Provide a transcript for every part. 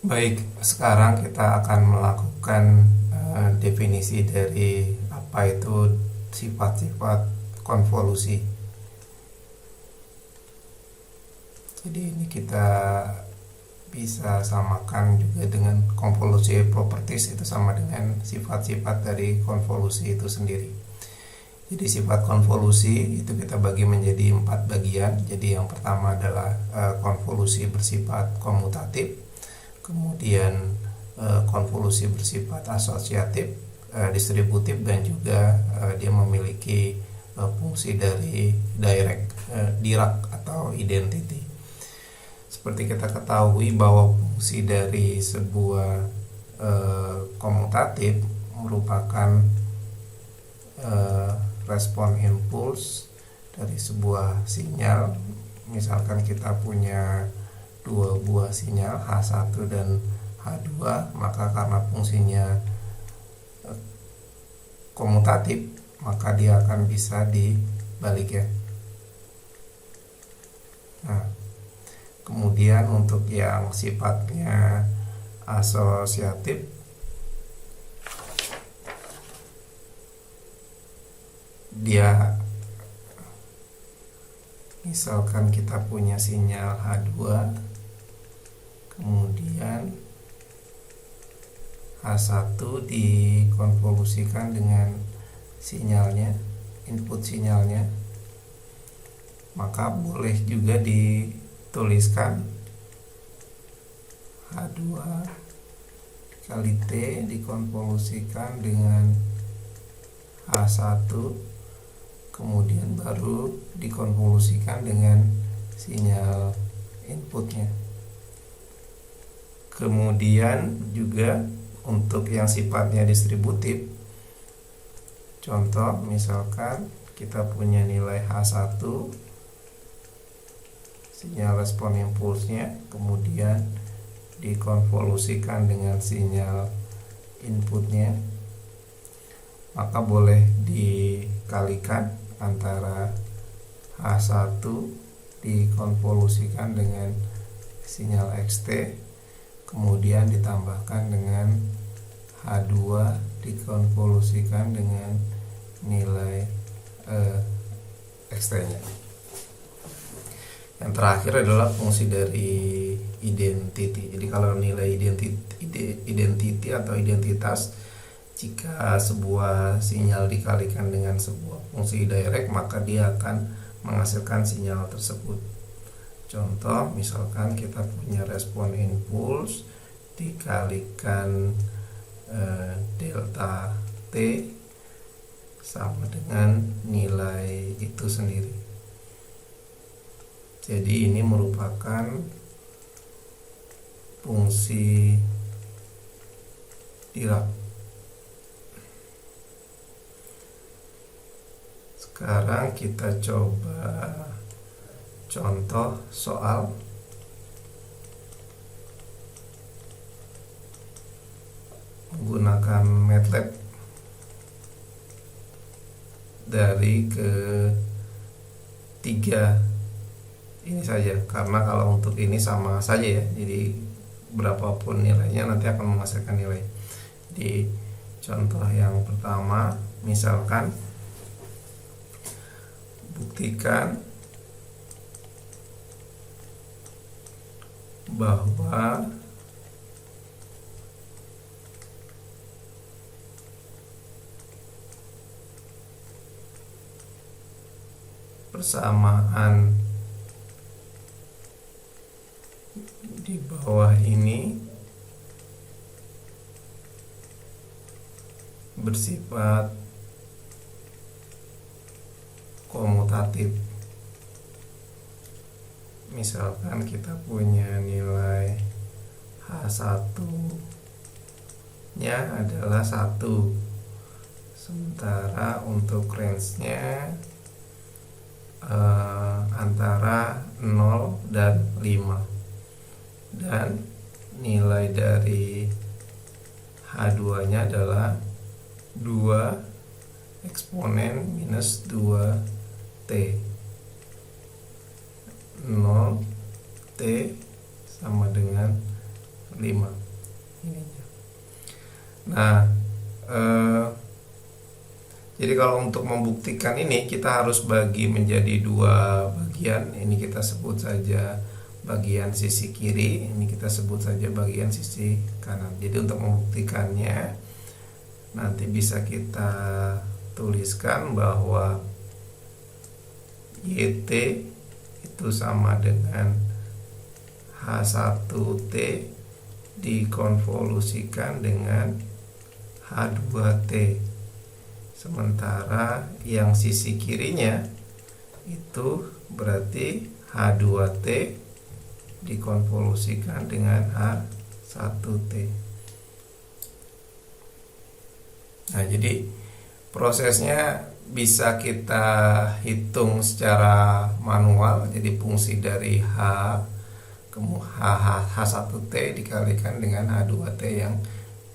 Baik, sekarang kita akan melakukan definisi dari apa itu sifat-sifat konvolusi. Jadi ini kita bisa samakan juga dengan konvolusi properties, itu sama dengan sifat-sifat dari konvolusi itu sendiri. Jadi sifat konvolusi itu kita bagi menjadi 4 bagian. Jadi yang pertama adalah konvolusi bersifat komutatif, kemudian konvolusi bersifat asosiatif, distributif, dan juga dia memiliki fungsi dari Dirac atau identity. Seperti kita ketahui bahwa fungsi dari sebuah komutatif merupakan respon impuls dari sebuah sinyal. Misalkan kita punya dua buah sinyal H1 dan H2, maka karena fungsinya komutatif, maka dia akan bisa dibalik ya. Nah, kemudian untuk yang sifatnya asosiatif, dia misalkan kita punya sinyal H2, kemudian H1 dikonvolusikan dengan sinyalnya, input sinyalnya, maka boleh juga dituliskan H2 kali T dikonvolusikan dengan H1, kemudian baru dikonvolusikan dengan sinyal inputnya. Kemudian juga untuk yang sifatnya distributif, contoh misalkan kita punya nilai H1 sinyal respon impulsnya, kemudian dikonvolusikan dengan sinyal inputnya, maka boleh dikalikan antara H1 dikonvolusikan dengan sinyal XT, kemudian ditambahkan dengan H2 dikonvolusikan dengan nilai XT-nya. Yang terakhir adalah fungsi dari identity. Jadi kalau nilai identity atau identitas, jika sebuah sinyal dikalikan dengan sebuah fungsi Dirac, maka dia akan menghasilkan sinyal tersebut. Contoh, misalkan kita punya respon impuls dikalikan delta T sama dengan nilai itu sendiri. Jadi ini merupakan fungsi Dirac. Sekarang kita coba contoh soal. Menggunakan MATLAB dari ketiga ini saja, karena kalau untuk ini sama saja ya, jadi berapapun nilainya nanti akan menghasilkan nilai. Di contoh yang pertama, misalkan buktikan bahwa persamaan di bawah ini bersifat komutatif. Misalkan kita punya nilai H1 nya adalah 1, sementara untuk range-nya antara 0 dan 5, dan nilai dari H2 nya adalah 2 eksponen minus 2T. 0T sama dengan 5 ininya. Nah, jadi kalau untuk membuktikan ini kita harus bagi menjadi dua bagian. Ini kita sebut saja bagian sisi kiri, ini kita sebut saja bagian sisi kanan. Jadi untuk membuktikannya nanti bisa kita tuliskan bahwa YT itu sama dengan H1T dikonvolusikan dengan H2T. Sementara yang sisi kirinya itu berarti H2T dikonvolusikan dengan H1T. Nah, jadi prosesnya bisa kita hitung secara manual. Jadi fungsi dari H1T dikalikan dengan H2T yang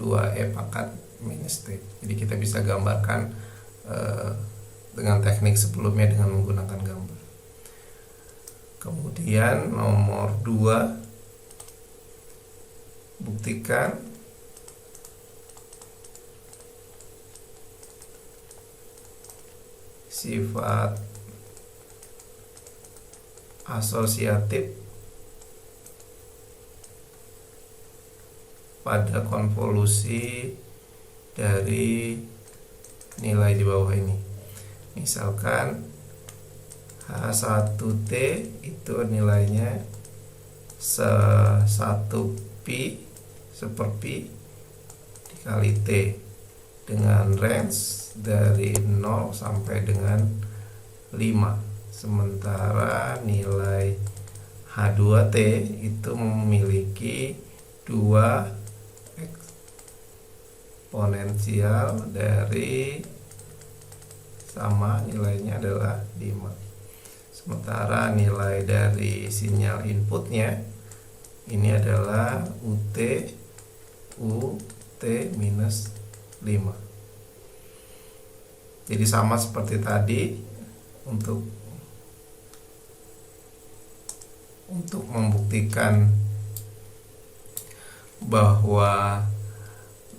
2E pangkat minus T. Jadi kita bisa gambarkan dengan teknik sebelumnya dengan menggunakan gambar. Kemudian nomor 2, buktikan sifat asosiatif pada konvolusi dari nilai di bawah ini. Misalkan H1T itu nilainya 1 pi per pi dikali T dengan range dari 0 sampai dengan 5. Sementara nilai H2T itu memiliki 2 eksponensial dari sama nilainya adalah 5. Sementara nilai dari sinyal inputnya ini adalah UT minus 5. Jadi sama seperti tadi untuk membuktikan bahwa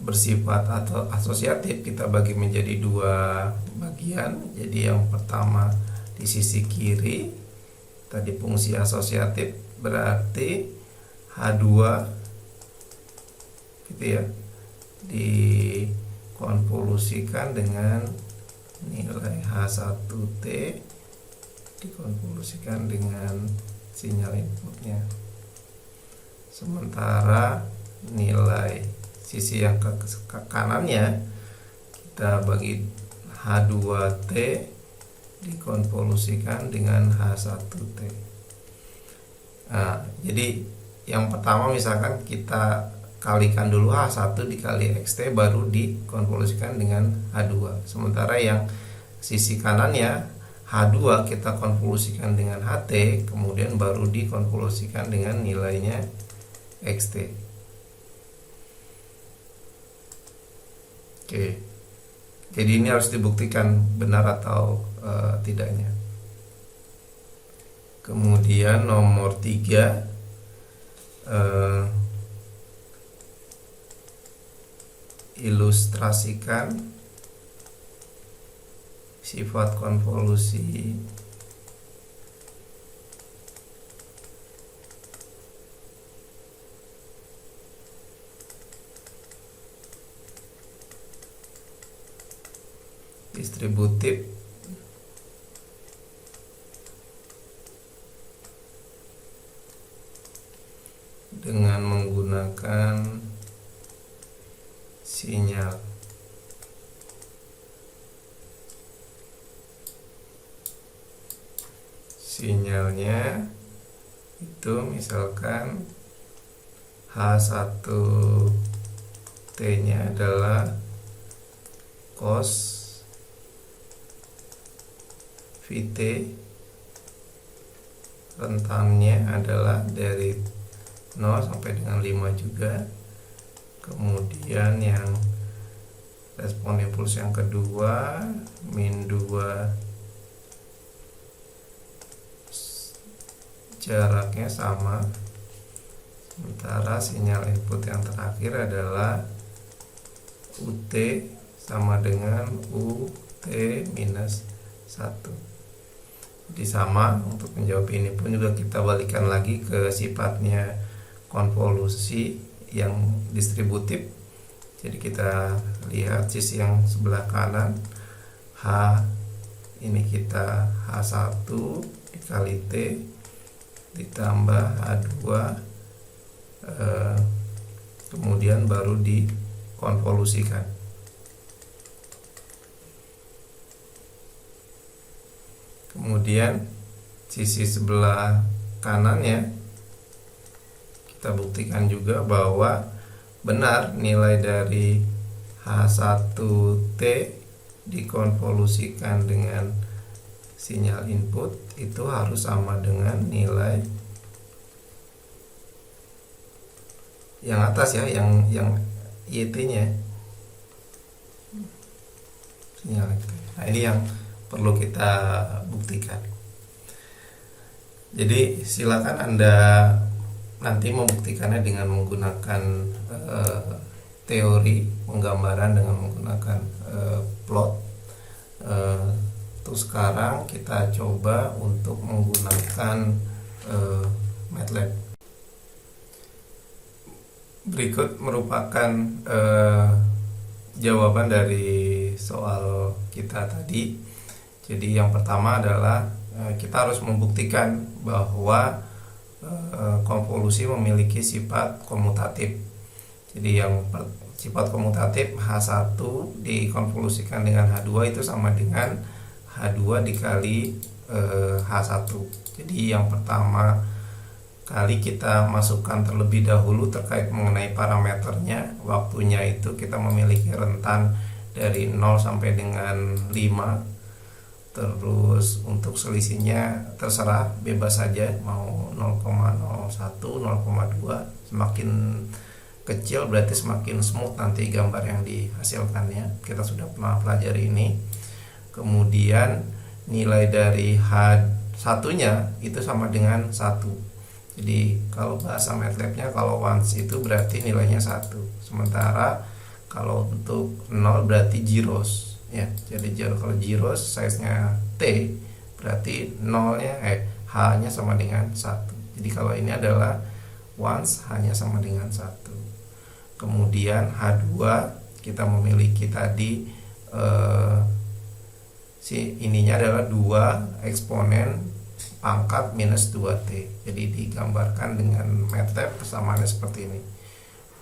bersifat atau asosiatif kita bagi menjadi dua bagian. Jadi yang pertama di sisi kiri tadi fungsi asosiatif berarti H2 gitu ya, dikonvolusikan dengan nilai H1T dikonvolusikan dengan sinyal inputnya. Sementara nilai sisi yang ke kanannya kita bagi H2T dikonvolusikan dengan H1T. Nah, jadi yang pertama misalkan kita kalikan dulu H1 dikali XT baru dikonvolusikan dengan H2. Sementara yang sisi kanannya H2 kita konvolusikan dengan HT kemudian baru dikonvolusikan dengan nilainya XT. Oke, jadi ini harus dibuktikan benar atau tidaknya. Kemudian nomor 3, ilustrasikan sifat konvolusi distributif dengan menggunakan sinyal. Sinyalnya itu misalkan H1T-nya adalah cos VT, rentannya adalah dari 0 sampai dengan 5 juga. Kemudian yang respon impuls yang kedua min 2, jaraknya sama Sementara sinyal input yang terakhir adalah UT sama dengan UT minus 1. Jadi sama, untuk menjawab ini pun juga kita balikan lagi ke sifatnya konvolusi yang distributif. Jadi kita lihat sisi yang sebelah kanan, H ini kita H1 dikali T ditambah H2, kemudian baru dikonvolusikan. Kemudian sisi sebelah kanannya kita buktikan juga bahwa benar nilai dari H1T dikonvolusikan dengan sinyal input itu harus sama dengan nilai yang atas ya, yang YT-nya sinyal itu. Nah, ini yang perlu kita buktikan. Jadi silakan Anda nanti membuktikannya dengan menggunakan teori penggambaran dengan menggunakan plot. Untuk sekarang kita coba untuk menggunakan MATLAB. Berikut merupakan jawaban dari soal kita tadi. Jadi yang pertama adalah kita harus membuktikan bahwa konvolusi memiliki sifat komutatif. Jadi yang sifat komutatif H1 dikonvolusikan dengan H2 itu sama dengan H2 dikali H1. Jadi yang pertama kali kita masukkan terlebih dahulu terkait mengenai parameternya. Waktunya itu kita memiliki rentan dari 0 sampai dengan 5. Terus untuk selisihnya terserah, bebas saja, mau 0,01, 0,2. Semakin kecil berarti semakin smooth nanti gambar yang dihasilkannya. Kita sudah pernah pelajari ini. Kemudian nilai dari H1-nya itu sama dengan 1. Jadi kalau bahasa MATLAB-nya, kalau once itu berarti nilainya 1. Sementara kalau untuk 0 berarti zeros. Ya, jadi kalau zeros size-nya T berarti 0-nya H-nya sama dengan 1. Jadi kalau ini adalah once, H-nya sama dengan 1. Kemudian H2 kita memiliki tadi ininya adalah 2 eksponen pangkat minus 2T. Jadi digambarkan dengan MATLAB persamaannya seperti ini.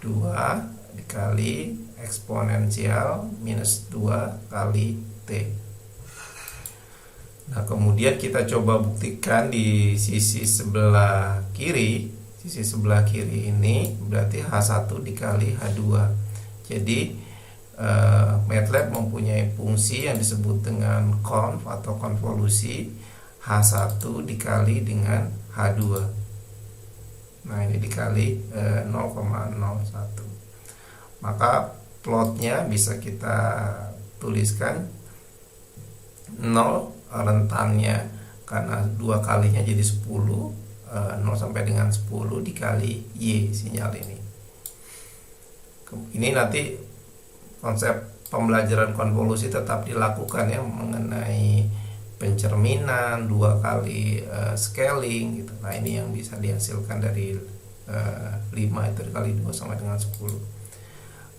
2 dikali eksponensial minus 2 kali T. Nah, kemudian kita coba buktikan di sisi sebelah kiri. Sisi sebelah kiri ini berarti H1 dikali H2. Jadi MATLAB mempunyai fungsi yang disebut dengan conv atau konvolusi H1 dikali dengan H2. Nah, ini dikali 0,01. Maka plotnya bisa kita tuliskan 0 rentannya karena 2 kalinya jadi 10, 0 sampai dengan 10 dikali Y sinyal ini. Ini nanti konsep pembelajaran konvolusi tetap dilakukan ya, mengenai pencerminan, 2 kali scaling gitu. Nah, ini yang bisa dihasilkan dari 5 itu dikali 2 sama dengan 10.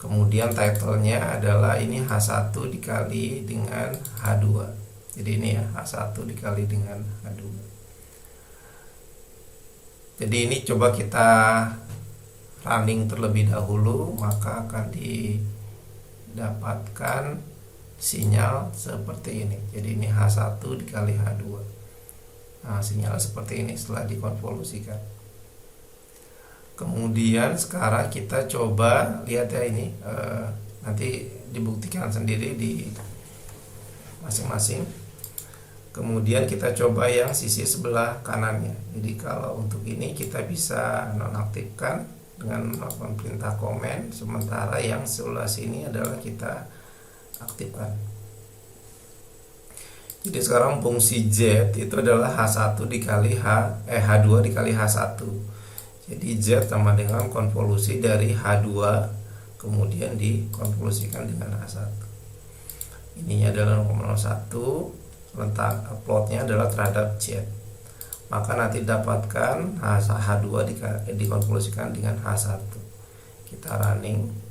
Kemudian title-nya adalah ini H1 dikali dengan H2. Jadi ini ya, H1 dikali dengan H2. Jadi ini coba kita running terlebih dahulu, maka akan didapatkan sinyal seperti ini. Jadi ini H1 dikali H2. Nah, sinyal seperti ini setelah dikonvolusikan. Kemudian sekarang kita coba lihat ya, ini nanti dibuktikan sendiri di masing-masing. Kemudian kita coba yang sisi sebelah kanannya. Jadi kalau untuk ini kita bisa nonaktifkan dengan melakukan perintah komen, sementara yang sebelah sini adalah kita aktifkan. Jadi sekarang fungsi Z itu adalah H1 dikali H2 dikali H1. Jadi Z sama dengan konvolusi dari H2 kemudian dikonvolusikan dengan H1. Ininya adalah 0,01, plotnya adalah terhadap Z. Maka nanti dapatkan H2 dikonvolusikan dengan H1. Kita running.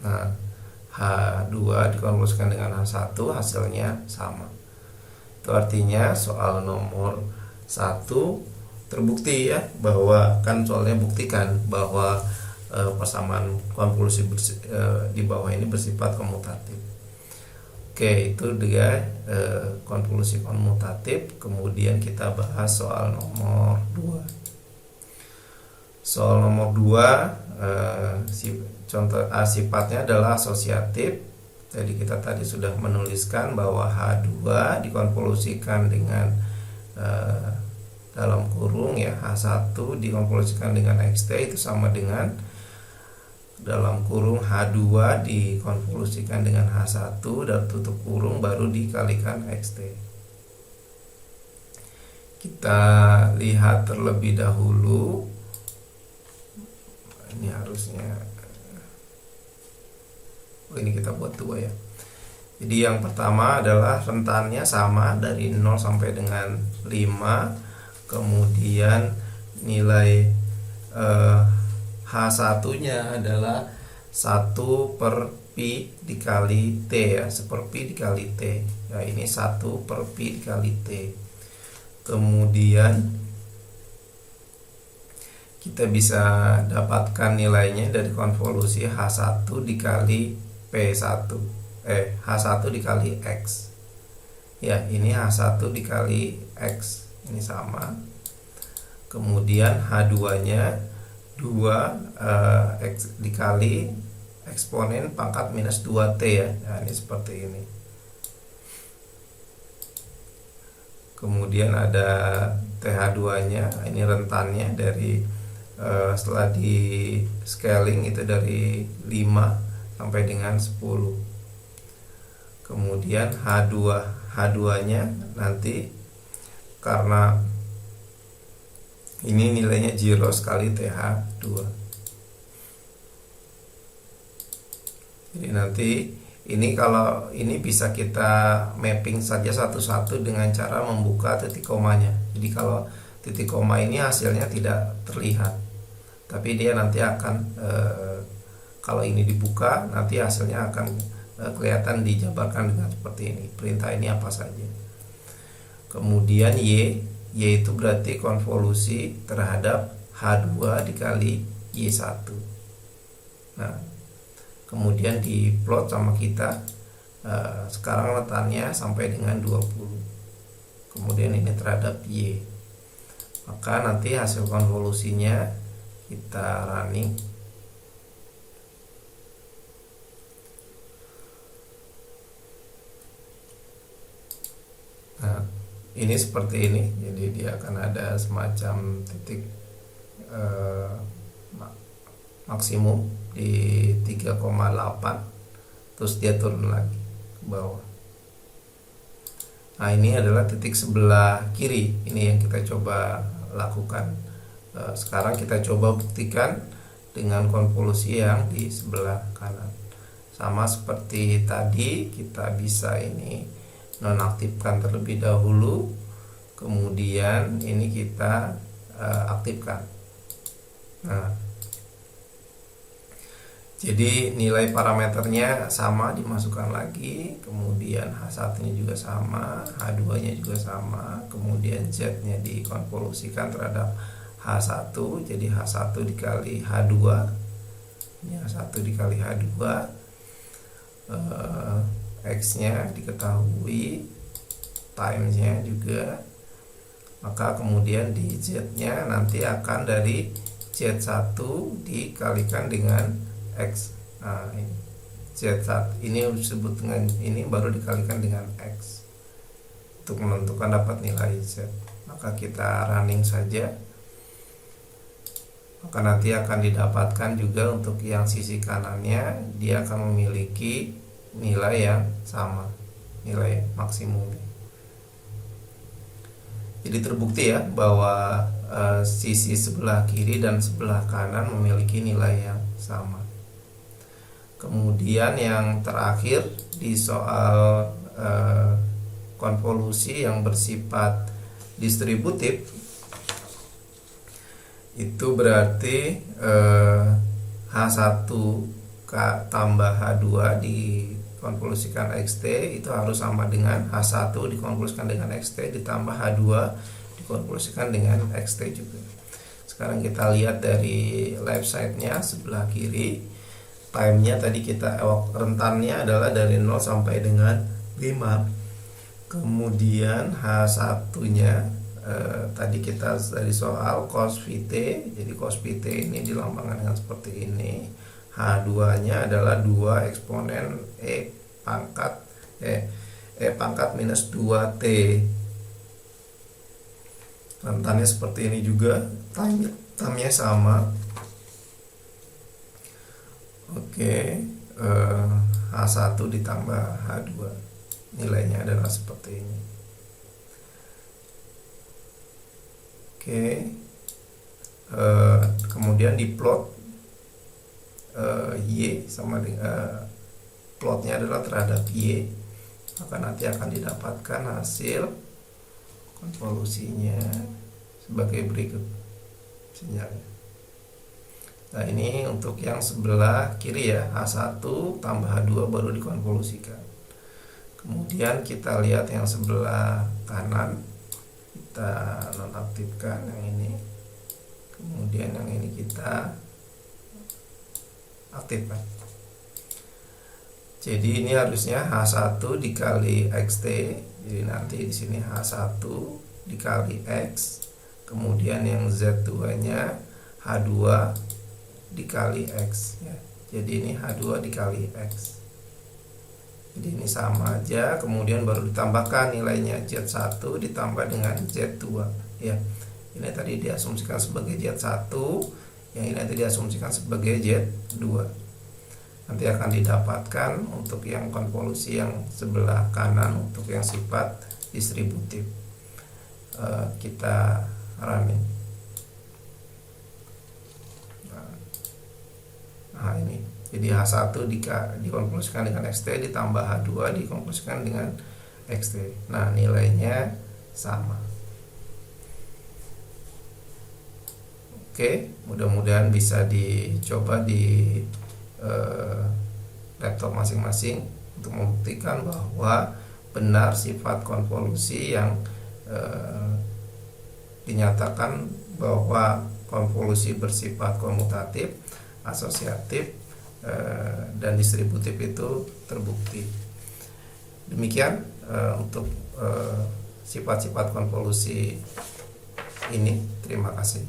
Nah, H2 dikonvolusikan dengan H1, hasilnya sama. Itu artinya soal nomor 1 terbukti ya, bahwa kan soalnya buktikan bahwa persamaan konvolusi di bawah ini bersifat komutatif. Oke, itu dia konvolusi komutatif. Kemudian kita bahas soal nomor 2. Soal nomor 2 contoh sifatnya adalah asosiatif. Jadi kita tadi sudah menuliskan bahwa H2 dikonvolusikan dengan dalam kurung ya, H1 dikonvolusikan dengan XT itu sama dengan dalam kurung H2 dikonvolusikan dengan H1 dan tutup kurung baru dikalikan XT. Kita lihat terlebih dahulu. Ini harusnya ini kita buat 2 ya. Jadi yang pertama adalah rentannya sama dari 0 sampai dengan 5. Kemudian nilai H1-nya adalah 1 per Pi dikali T ya, 1 per Pi dikali T. Ya, ini 1 per Pi dikali T. Kemudian kita bisa dapatkan nilainya dari konvolusi H1 dikali P1. H1 dikali X. Ya, ini H1 dikali X. Ini sama. Kemudian H2-nya 2 X dikali eksponen pangkat minus 2T ya. Nah, ini seperti ini. Kemudian ada TH2-nya, ini rentannya dari setelah di scaling itu dari 5 sampai dengan 10. Kemudian H2-nya nanti karena ini nilainya 0 sekali TH2. Jadi nanti ini kalau ini bisa kita mapping saja satu-satu dengan cara membuka titik komanya. Jadi kalau titik koma ini hasilnya tidak terlihat, tapi dia nanti akan kalau ini dibuka nanti hasilnya akan kelihatan dijabarkan dengan seperti ini. Perintah ini apa saja. Kemudian Y itu berarti konvolusi terhadap H2 dikali Y1. Nah, kemudian diplot sama kita. Sekarang letaknya sampai dengan 20. Kemudian ini terhadap Y. Maka nanti hasil konvolusinya kita running. Nah, ini seperti ini. Jadi dia akan ada semacam titik maksimum di 3,8, terus dia turun lagi ke bawah. Nah, ini adalah titik sebelah kiri. Ini yang kita coba lakukan. Sekarang kita coba buktikan dengan konvolusi yang di sebelah kanan. Sama seperti tadi, kita bisa ini nonaktifkan terlebih dahulu, kemudian ini kita aktifkan. Nah, jadi nilai parameternya sama dimasukkan lagi, kemudian H1-nya juga sama, H2-nya juga sama, kemudian Z-nya dikonvolusikan terhadap H1, jadi H1 dikali H2, ini H1 dikali H2, X-nya diketahui, times-nya juga, maka kemudian di Z-nya nanti akan dari Z1 dikalikan dengan X. Nah, ini Z1 ini disebut dengan ini baru dikalikan dengan X untuk menentukan dapat nilai Z. Maka kita running saja, maka nanti akan didapatkan juga untuk yang sisi kanannya, dia akan memiliki nilai yang sama, nilai maksimum. Jadi terbukti ya bahwa sisi sebelah kiri dan sebelah kanan memiliki nilai yang sama. Kemudian yang terakhir di soal konvolusi yang bersifat distributif, itu berarti H1 tambah H2 dikonvolusikan XT itu harus sama dengan H1 dikonvolusikan dengan XT ditambah H2 dikonvolusikan dengan XT juga. Sekarang kita lihat dari left side-nya sebelah kiri. Time-nya tadi rentannya adalah dari 0 sampai dengan 5. Kemudian H1-nya tadi kita dari soal cos Vt, jadi cos Vt ini dilambangkan dengan seperti ini. H2-nya adalah 2 eksponen E pangkat minus 2T. Rentannya seperti ini juga, time-nya sama. Oke, H1 ditambah H2 nilainya adalah seperti ini. Oke, kemudian diplot Y sama dengan plotnya adalah terhadap Y, maka nanti akan didapatkan hasil konvolusinya sebagai berikut sinyalnya. Nah, ini untuk yang sebelah kiri ya, H1 tambah H2 baru dikonvolusikan. Kemudian kita lihat yang sebelah kanan, kita nonaktifkan yang ini. Kemudian yang ini kita aktifkan. Jadi ini harusnya H1 dikali XT. Jadi nanti di sini H1 dikali X. Kemudian yang Z2-nya H2 dikali X ya. Jadi ini H2 dikali X. Jadi ini sama aja, kemudian baru ditambahkan nilainya Z1 ditambah dengan Z2 ya. Ini tadi diasumsikan sebagai Z1, yang ini nanti diasumsikan sebagai Z2. Nanti akan didapatkan untuk yang konvolusi yang sebelah kanan untuk yang sifat distributif. Kita running. Nah ini, jadi H1 dikonvolusikan dengan XT ditambah H2 dikonvolusikan dengan XT. Nah nilainya sama. Oke, mudah-mudahan bisa dicoba di laptop masing-masing untuk membuktikan bahwa benar sifat konvolusi yang dinyatakan bahwa konvolusi bersifat komutatif, asosiatif, dan distributif itu terbukti. Demikian untuk sifat-sifat konvolusi ini. Terima kasih.